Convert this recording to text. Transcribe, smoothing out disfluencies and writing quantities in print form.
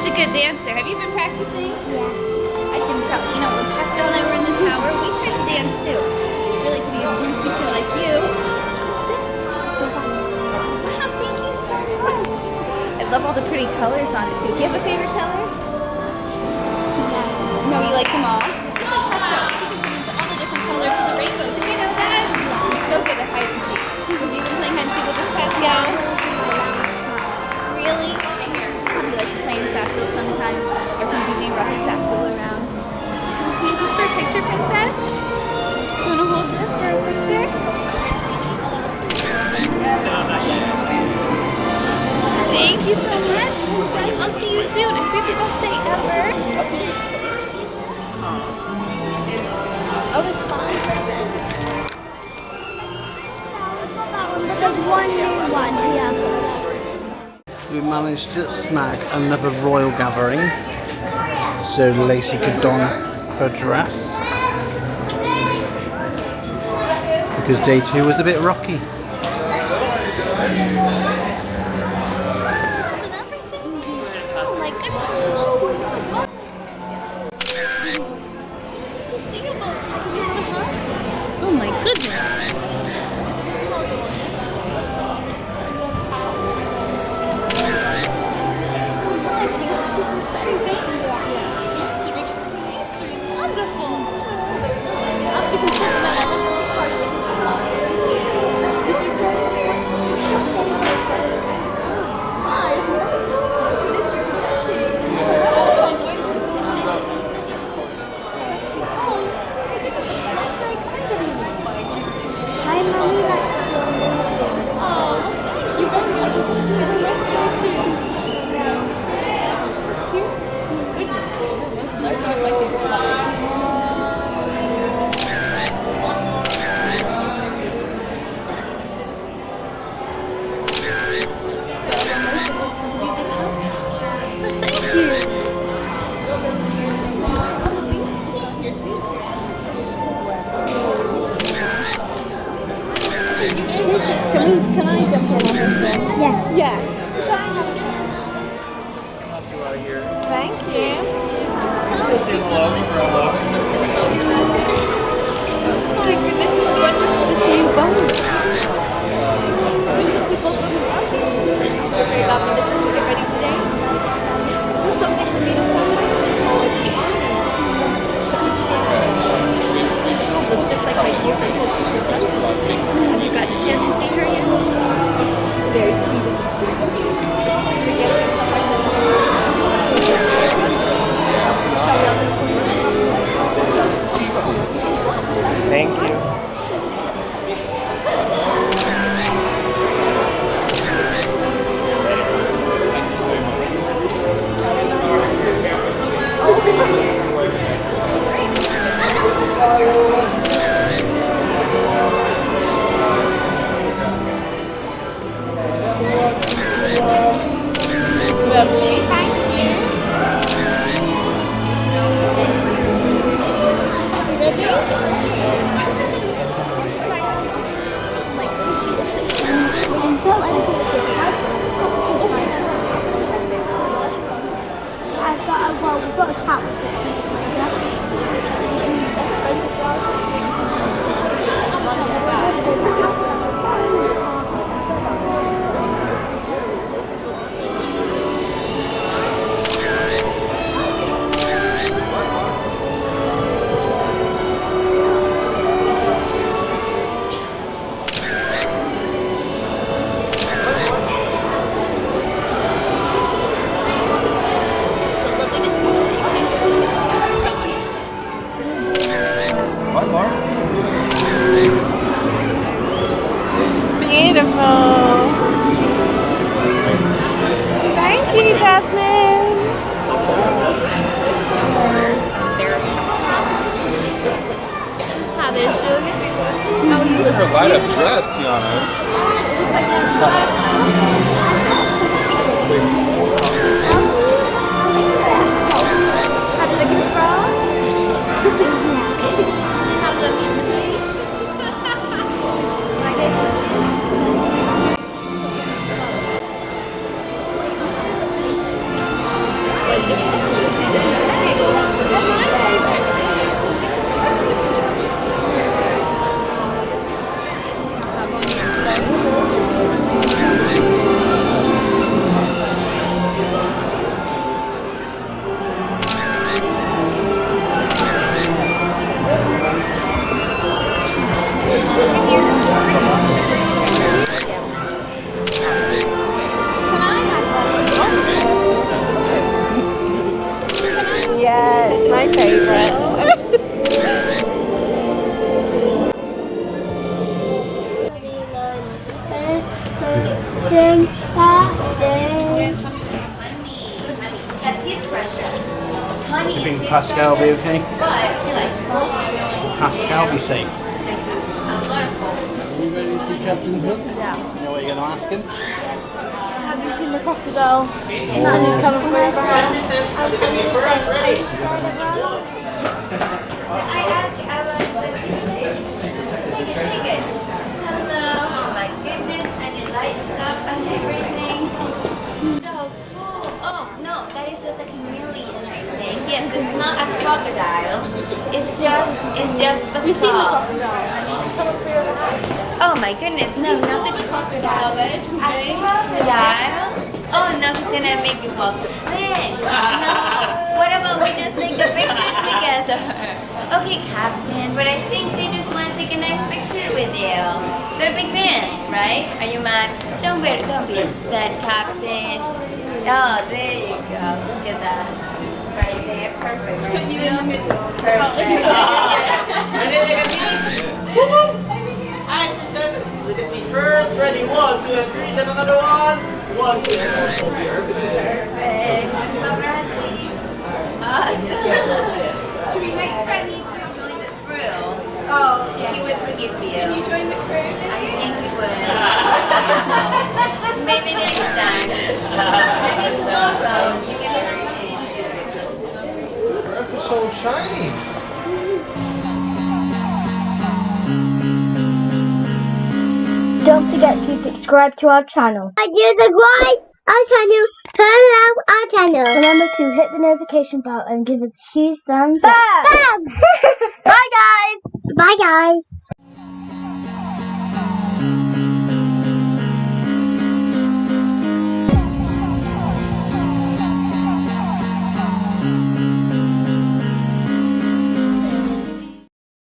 such a good dancer. Have you been practicing? Yeah. I can tell. You know, when Pascal and I were in the tower, we tried to dance too. Really could use a dance teacher like you. Wow, thank you so much. I love all the pretty colors on it too. Do you have a favorite color? No, you like them all? Just like Pascal, you can turn into all the different colors of the rainbow. Did you know that? You're so good at hide and seek. Have you been playing hide and seek with this Pascal? Really? I'd like to play in satchel sometimes. Or sometimes you rock a satchel around. For a picture, princess? You want to hold this for a picture? Thank you so much, princess. I'll see you soon. I hope you the best day ever. Oh, it's fine. But there's one new one here. We managed to snag another royal gathering so Lacey could don her dress because day 2 was a bit rocky. Oh my goodness. Oh my goodness. Can I jump in on this one? Yeah. Yeah. Thank you. Oh my goodness, it's wonderful to see you both. Jesus, you both look lovely. So you got me this to get ready today? This is something for me to say. Look just like my dear friend Have you got a chance to see her yet? She's very sweet, isn't she? Thank you. We've got a cat with it. Beautiful. Thank you, Jasmine. How did sugar? Oh, you look Her light up dress, Tiana. It looks like how did I get it wrong? How did I mean to be? My goodness. Captain. Captain. That's his pressure. Do you think Pascal will be okay? Pascal be safe? Are you ready to see Captain Hook? Yeah. You know what you're going to ask him? Have you seen the crocodile? That is coming for Abraham. Take it. Hello. Oh my goodness. And it lights up and everything. So cool. Oh no, that is just a chameleon, I think. Yes, it's not a crocodile. It's just Have you seen the basalt. crocodile? It's coming for Abraham. Oh my goodness, no, not the crocodile. A crocodile? Oh no, he's gonna make you walk the plank. No. What about we just take a picture together? Okay, Captain, but I think they just want to take a nice picture with you. They're big fans, right? Are you mad? Don't be upset, Captain. Oh, there you go. Look at that. Right there. Perfect. Right there. Perfect. Hi, princess. Look at me first. Ready? 1, 2, and 3. Then another one. 1, 2, and 3. Perfect. Paparazzi. Awesome. Should we make friends and join the crew? Oh, He would forgive you. Can you join the crew? I think he would. So, maybe next time. Maybe tomorrow. You get an chance. That's so shiny. Don't forget to subscribe to our channel. I do subscribe our channel. Turn on our channel. Remember to hit the notification bell and give us a huge thumbs up. Bam! Bye guys. Bye guys.